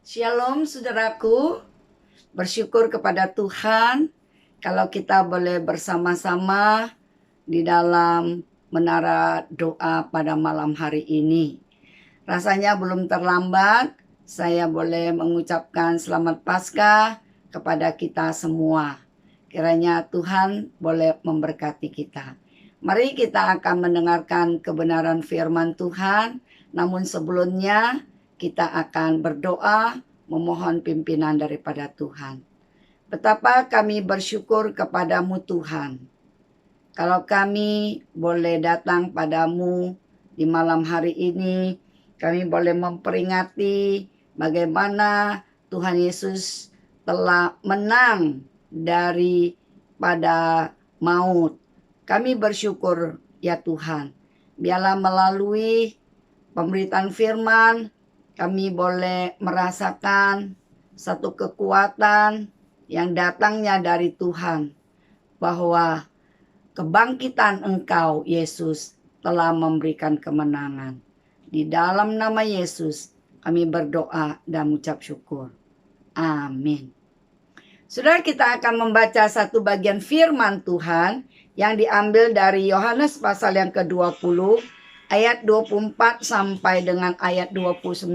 Shalom saudaraku, bersyukur kepada Tuhan kalau kita boleh bersama-sama di dalam menara doa pada malam hari ini. Rasanya belum terlambat, saya boleh mengucapkan selamat Paskah kepada kita semua. Kiranya Tuhan boleh memberkati kita. Mari kita akan mendengarkan kebenaran firman Tuhan, namun sebelumnya kita akan berdoa memohon pimpinan daripada Tuhan. Betapa kami bersyukur kepadamu Tuhan. Kalau kami boleh datang padamu di malam hari ini, kami boleh memperingati bagaimana Tuhan Yesus telah menang daripada maut. Kami bersyukur ya Tuhan. Biarlah melalui pemberitaan firman, kami boleh merasakan satu kekuatan yang datangnya dari Tuhan, bahwa kebangkitan Engkau, Yesus, telah memberikan kemenangan. Di dalam nama Yesus, kami berdoa dan mengucap syukur. Amin. Saudara, kita akan membaca satu bagian firman Tuhan yang diambil dari Yohanes pasal yang ke-20, ayat 24 sampai dengan ayat 29.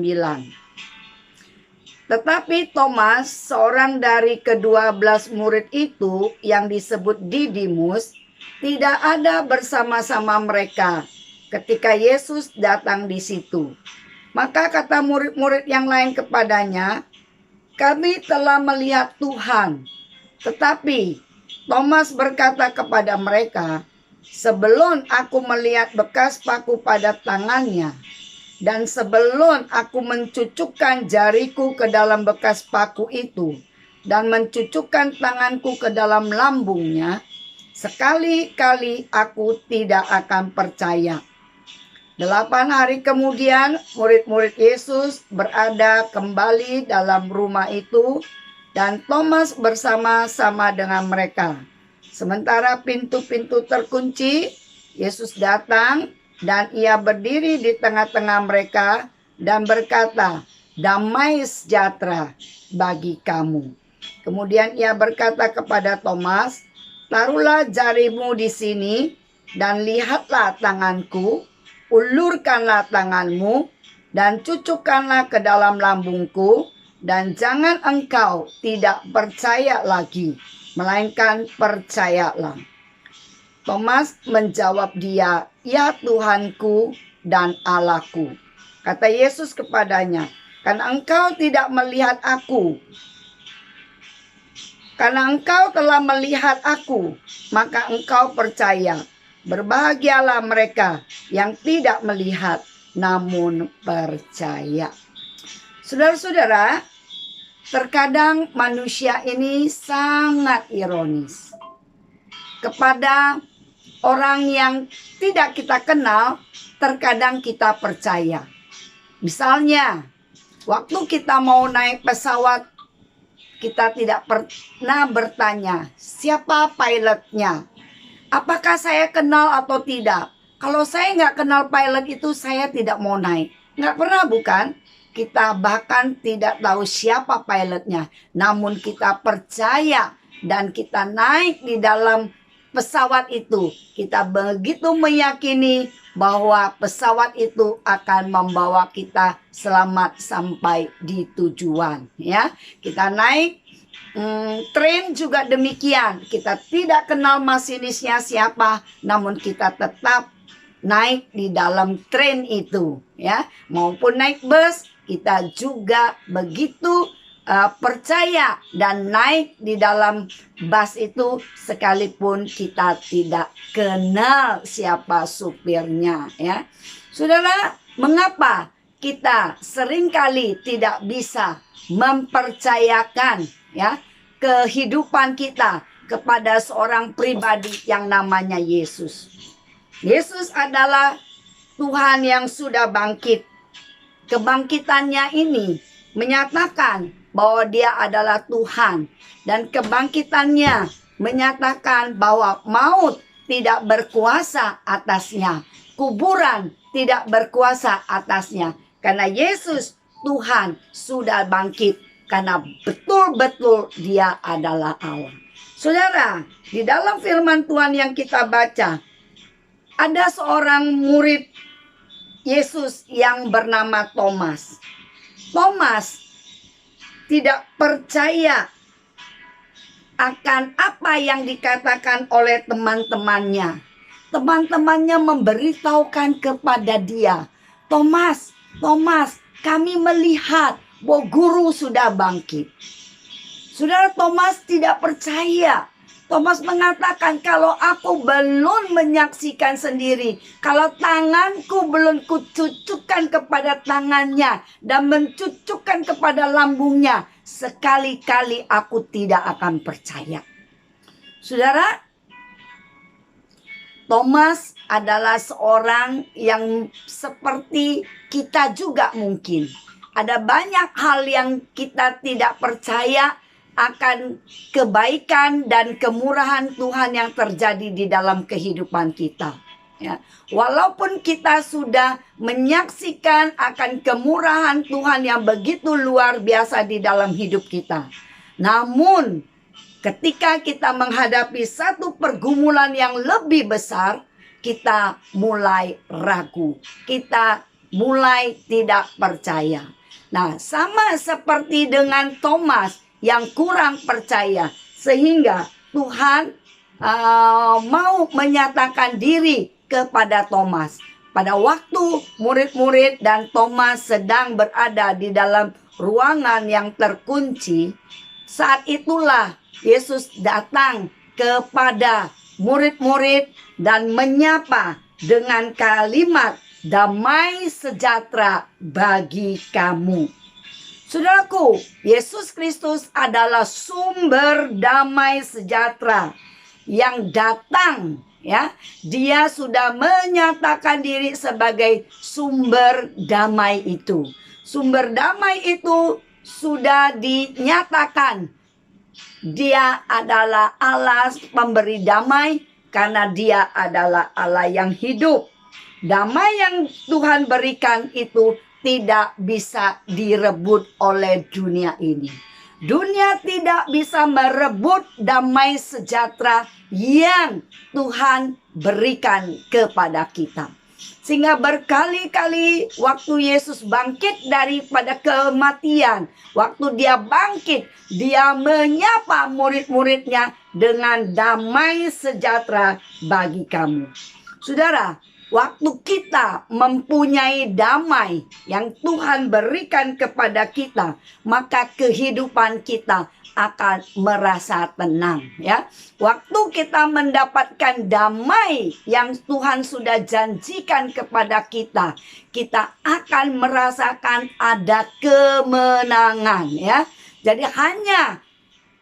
Tetapi Thomas, seorang dari ke-12 murid itu yang disebut Didimus, tidak ada bersama-sama mereka ketika Yesus datang di situ. Maka kata murid-murid yang lain kepadanya, "Kami telah melihat Tuhan." Tetapi Thomas berkata kepada mereka, "Sebelum aku melihat bekas paku pada tangannya, dan sebelum aku mencucukkan jariku ke dalam bekas paku itu, dan mencucukkan tanganku ke dalam lambungnya, sekali-kali aku tidak akan percaya." 8 hari kemudian, murid-murid Yesus berada kembali dalam rumah itu, dan Thomas bersama-sama dengan mereka. Sementara pintu-pintu terkunci, Yesus datang dan ia berdiri di tengah-tengah mereka dan berkata, "Damai sejahtera bagi kamu." Kemudian ia berkata kepada Thomas, "Taruhlah jarimu di sini dan lihatlah tanganku, ulurkanlah tanganmu dan cucukkanlah ke dalam lambungku, dan jangan engkau tidak percaya lagi, melainkan percayalah." Thomas menjawab dia, "Ya Tuhanku dan Allahku." Kata Yesus kepadanya, karena engkau telah melihat aku, maka engkau percaya. Berbahagialah mereka yang tidak melihat, namun percaya. Saudara-saudara, terkadang manusia ini sangat ironis. Kepada orang yang tidak kita kenal, terkadang kita percaya. Misalnya, waktu kita mau naik pesawat, kita tidak pernah bertanya, siapa pilotnya? Apakah saya kenal atau tidak? Kalau saya nggak kenal pilot itu, saya tidak mau naik. Nggak pernah bukan? Kita bahkan tidak tahu siapa pilotnya. Namun kita percaya dan kita naik di dalam pesawat itu. Kita begitu meyakini bahwa pesawat itu akan membawa kita selamat sampai di tujuan. Ya, kita naik. Tren juga demikian. Kita tidak kenal masinisnya siapa, namun kita tetap naik di dalam tren itu, ya. Maupun naik bus, kita juga begitu percaya dan naik di dalam bus itu sekalipun kita tidak kenal siapa supirnya, ya. Saudara, mengapa kita seringkali tidak bisa mempercayakan, ya, kehidupan kita kepada seorang pribadi yang namanya Yesus? Yesus adalah Tuhan yang sudah bangkit. Kebangkitannya ini menyatakan bahwa Dia adalah Tuhan, dan kebangkitannya menyatakan bahwa maut tidak berkuasa atasnya, kuburan tidak berkuasa atasnya, karena Yesus Tuhan sudah bangkit karena betul-betul Dia adalah Allah. Saudara, di dalam firman Tuhan yang kita baca, ada seorang murid Yesus yang bernama Thomas. Thomas tidak percaya akan apa yang dikatakan oleh teman-temannya. Teman-temannya memberitahukan kepada dia, Thomas, kami melihat bahwa guru sudah bangkit. Saudara, Thomas tidak percaya. Thomas mengatakan, kalau aku belum menyaksikan sendiri, kalau tanganku belum kucucukkan kepada tangannya dan mencucukkan kepada lambungnya, sekali-kali aku tidak akan percaya. Saudara, Thomas adalah seorang yang seperti kita juga mungkin. Ada banyak hal yang kita tidak percaya akan kebaikan dan kemurahan Tuhan yang terjadi di dalam kehidupan kita. Ya, walaupun kita sudah menyaksikan akan kemurahan Tuhan yang begitu luar biasa di dalam hidup kita, namun ketika kita menghadapi satu pergumulan yang lebih besar, kita mulai ragu, kita mulai tidak percaya. Nah, sama seperti dengan Thomas yang kurang percaya, sehingga Tuhan mau menyatakan diri kepada Thomas. Pada waktu murid-murid dan Thomas sedang berada di dalam ruangan yang terkunci, saat itulah Yesus datang kepada murid-murid dan menyapa dengan kalimat, damai sejahtera bagi kamu. Saudaraku, Yesus Kristus adalah sumber damai sejahtera yang datang, ya. Dia sudah menyatakan diri sebagai sumber damai itu. Sumber damai itu sudah dinyatakan. Dia adalah Allah pemberi damai karena Dia adalah Allah yang hidup. Damai yang Tuhan berikan itu tidak bisa direbut oleh dunia ini. Dunia tidak bisa merebut damai sejahtera yang Tuhan berikan kepada kita. Sehingga berkali-kali waktu Yesus bangkit daripada kematian, waktu Dia bangkit, Dia menyapa murid-muridnya dengan damai sejahtera bagi kamu. Saudara, waktu kita mempunyai damai yang Tuhan berikan kepada kita, maka kehidupan kita akan merasa tenang, ya. Waktu kita mendapatkan damai yang Tuhan sudah janjikan kepada kita, kita akan merasakan ada kemenangan, ya. Jadi hanya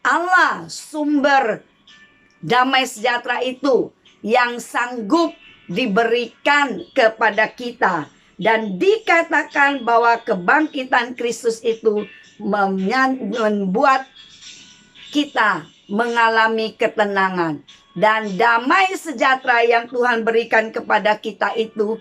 Allah sumber damai sejahtera itu yang sanggup diberikan kepada kita, dan dikatakan bahwa kebangkitan Kristus itu membuat kita mengalami ketenangan, dan damai sejahtera yang Tuhan berikan kepada kita itu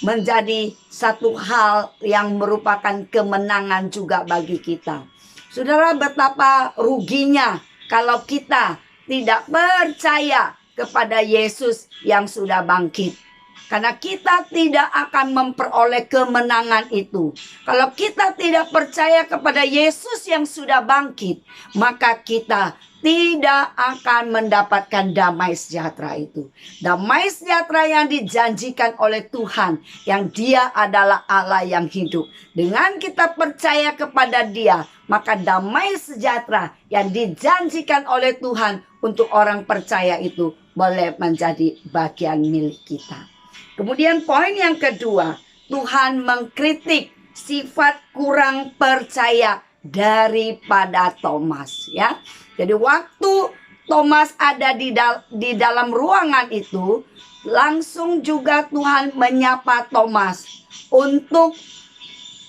menjadi satu hal yang merupakan kemenangan juga bagi kita. Saudara, betapa ruginya kalau kita tidak percaya kepada Yesus yang sudah bangkit. Karena kita tidak akan memperoleh kemenangan itu. Kalau kita tidak percaya kepada Yesus yang sudah bangkit, maka kita tidak akan mendapatkan damai sejahtera itu. Damai sejahtera yang dijanjikan oleh Tuhan, yang Dia adalah Allah yang hidup. Dengan kita percaya kepada Dia, maka damai sejahtera yang dijanjikan oleh Tuhan untuk orang percaya itu boleh menjadi bagian milik kita. Kemudian poin yang kedua, Tuhan mengkritik sifat kurang percaya daripada Thomas, ya. Jadi waktu Thomas ada di dalam ruangan itu, langsung juga Tuhan menyapa Thomas untuk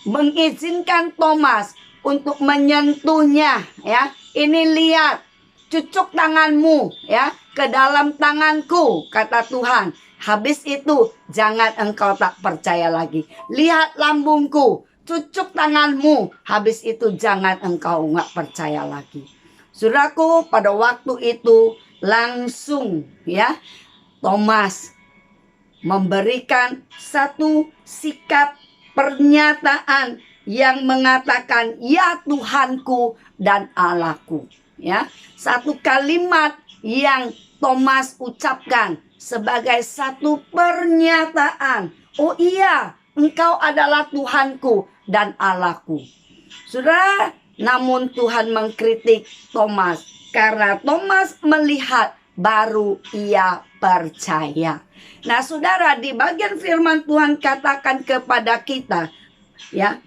mengizinkan Thomas untuk menyentuhnya, ya. Ini lihat, cucuk tanganmu, ya, ke dalam tanganku, kata Tuhan. Habis itu jangan engkau tak percaya lagi. Lihat lambungku, cucuk tanganmu. Habis itu jangan engkau nggak percaya lagi. Saudaraku, pada waktu itu langsung ya Thomas memberikan satu sikap pernyataan yang mengatakan ya Tuhanku dan Allahku. Ya, satu kalimat yang Thomas ucapkan sebagai satu pernyataan. Oh iya, engkau adalah Tuhanku dan Allahku. Saudara, namun Tuhan mengkritik Thomas karena Thomas melihat baru ia percaya. Nah, saudara, di bagian firman Tuhan katakan kepada kita, ya,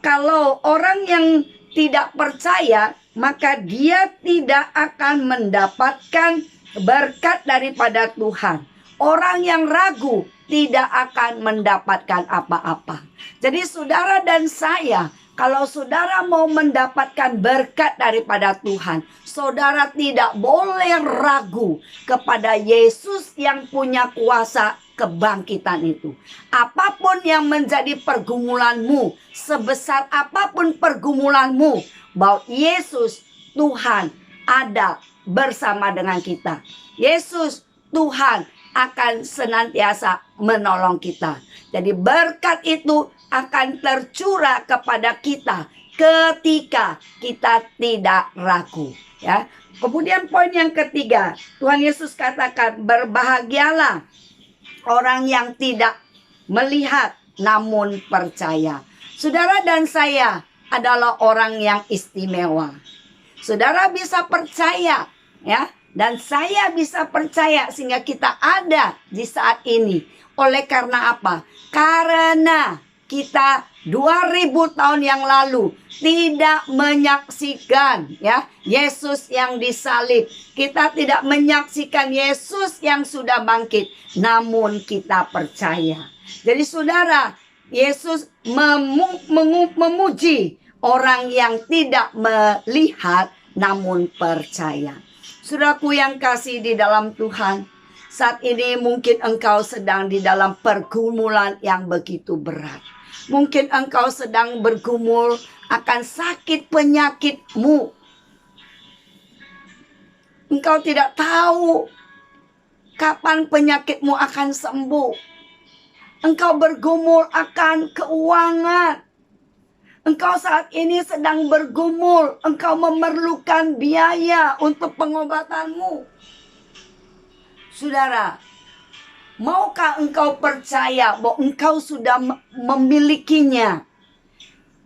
kalau orang yang tidak percaya, maka dia tidak akan mendapatkan berkat daripada Tuhan. Orang yang ragu tidak akan mendapatkan apa-apa. Jadi saudara dan saya, kalau saudara mau mendapatkan berkat daripada Tuhan, saudara tidak boleh ragu kepada Yesus yang punya kuasa kebangkitan itu. Apapun yang menjadi pergumulanmu, sebesar apapun pergumulanmu, bahwa Yesus Tuhan ada bersama dengan kita. Yesus Tuhan akan senantiasa menolong kita. Jadi berkat itu akan tercurah kepada kita ketika kita tidak ragu, ya. Kemudian poin yang ketiga, Tuhan Yesus katakan, berbahagialah orang yang tidak melihat namun percaya. Saudara dan saya adalah orang yang istimewa. Saudara bisa percaya, ya, dan saya bisa percaya sehingga kita ada di saat ini. Oleh karena apa? Karena kita 2000 tahun yang lalu tidak menyaksikan, ya, Yesus yang disalib. Kita tidak menyaksikan Yesus yang sudah bangkit, namun kita percaya. Jadi saudara, Yesus memuji orang yang tidak melihat namun percaya. Saudaraku yang kasih di dalam Tuhan, saat ini mungkin engkau sedang di dalam pergumulan yang begitu berat. Mungkin engkau sedang bergumul akan sakit penyakitmu. Engkau tidak tahu kapan penyakitmu akan sembuh. Engkau bergumul akan keuangan. Engkau saat ini sedang bergumul. Engkau memerlukan biaya untuk pengobatanmu. Saudara, maukah engkau percaya bahwa engkau sudah memilikinya?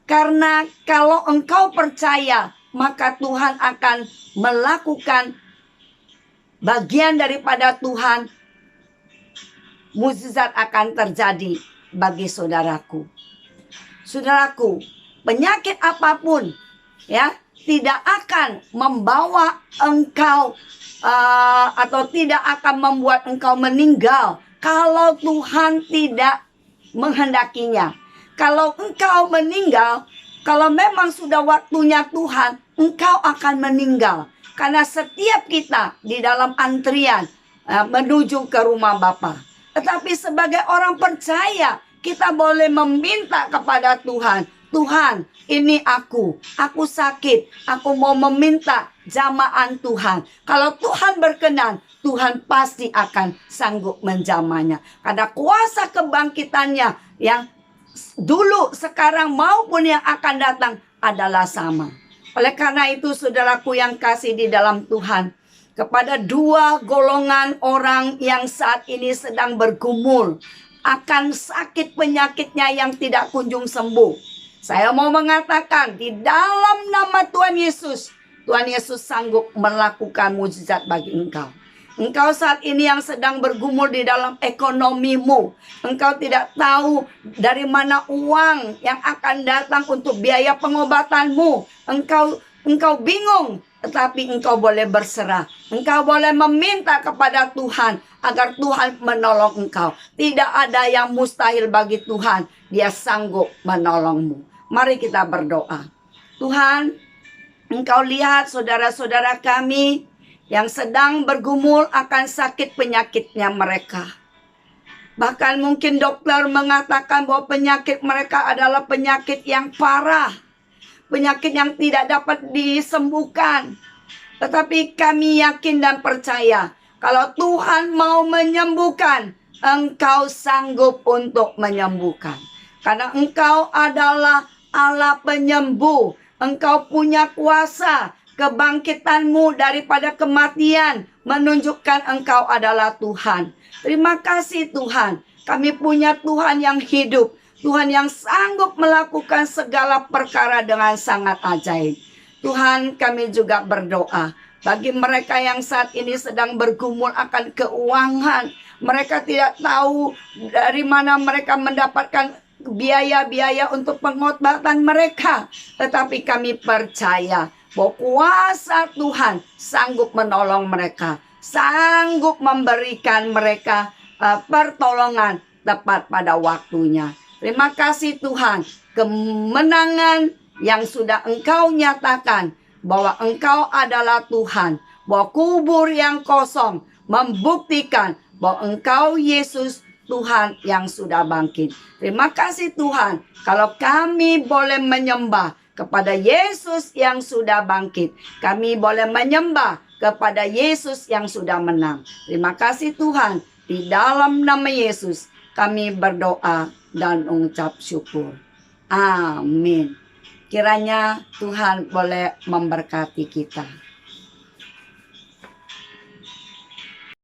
Karena kalau engkau percaya, maka Tuhan akan melakukan bagian daripada Tuhan. Mukjizat akan terjadi bagi saudaraku. Saudaraku, penyakit apapun, ya, tidak akan membawa engkau atau tidak akan membuat engkau meninggal kalau Tuhan tidak menghendakinya. Kalau engkau meninggal, kalau memang sudah waktunya Tuhan, engkau akan meninggal. Karena setiap kita di dalam antrian menuju ke rumah Bapa. Tetapi sebagai orang percaya, kita boleh meminta kepada Tuhan, Tuhan, ini aku sakit, aku mau meminta jamaan Tuhan. Kalau Tuhan berkenan, Tuhan pasti akan sanggup menjamahnya. Karena kuasa kebangkitannya yang dulu, sekarang maupun yang akan datang adalah sama. Oleh karena itu saudaraku yang kasih di dalam Tuhan, kepada dua golongan orang yang saat ini sedang bergumul akan sakit penyakitnya yang tidak kunjung sembuh, saya mau mengatakan di dalam nama Tuhan Yesus, Tuhan Yesus sanggup melakukan mukjizat bagi engkau. Engkau saat ini yang sedang bergumul di dalam ekonomimu, engkau tidak tahu dari mana uang yang akan datang untuk biaya pengobatanmu. Engkau bingung, tetapi engkau boleh berserah. Engkau boleh meminta kepada Tuhan agar Tuhan menolong engkau. Tidak ada yang mustahil bagi Tuhan. Dia sanggup menolongmu. Mari kita berdoa. Tuhan, Engkau lihat saudara-saudara kami yang sedang bergumul akan sakit penyakitnya mereka. Bahkan mungkin dokter mengatakan bahwa penyakit mereka adalah penyakit yang parah, penyakit yang tidak dapat disembuhkan. Tetapi kami yakin dan percaya, kalau Tuhan mau menyembuhkan, Engkau sanggup untuk menyembuhkan. Karena Engkau adalah Allah penyembuh. Engkau punya kuasa. Kebangkitanmu daripada kematian menunjukkan Engkau adalah Tuhan. Terima kasih Tuhan. Kami punya Tuhan yang hidup. Tuhan yang sanggup melakukan segala perkara dengan sangat ajaib. Tuhan, kami juga berdoa bagi mereka yang saat ini sedang bergumul akan keuangan. Mereka tidak tahu dari mana mereka mendapatkan biaya-biaya untuk pengobatan mereka. Tetapi kami percaya bahwa kuasa Tuhan sanggup menolong mereka, sanggup memberikan mereka pertolongan tepat pada waktunya. Terima kasih Tuhan, kemenangan yang sudah Engkau nyatakan bahwa Engkau adalah Tuhan, bahwa kubur yang kosong membuktikan bahwa Engkau Yesus Tuhan yang sudah bangkit. Terima kasih Tuhan, kalau kami boleh menyembah kepada Yesus yang sudah bangkit, kami boleh menyembah kepada Yesus yang sudah menang. Terima kasih Tuhan, di dalam nama Yesus kami berdoa dan mengucap syukur. Amin. Kiranya Tuhan boleh memberkati kita.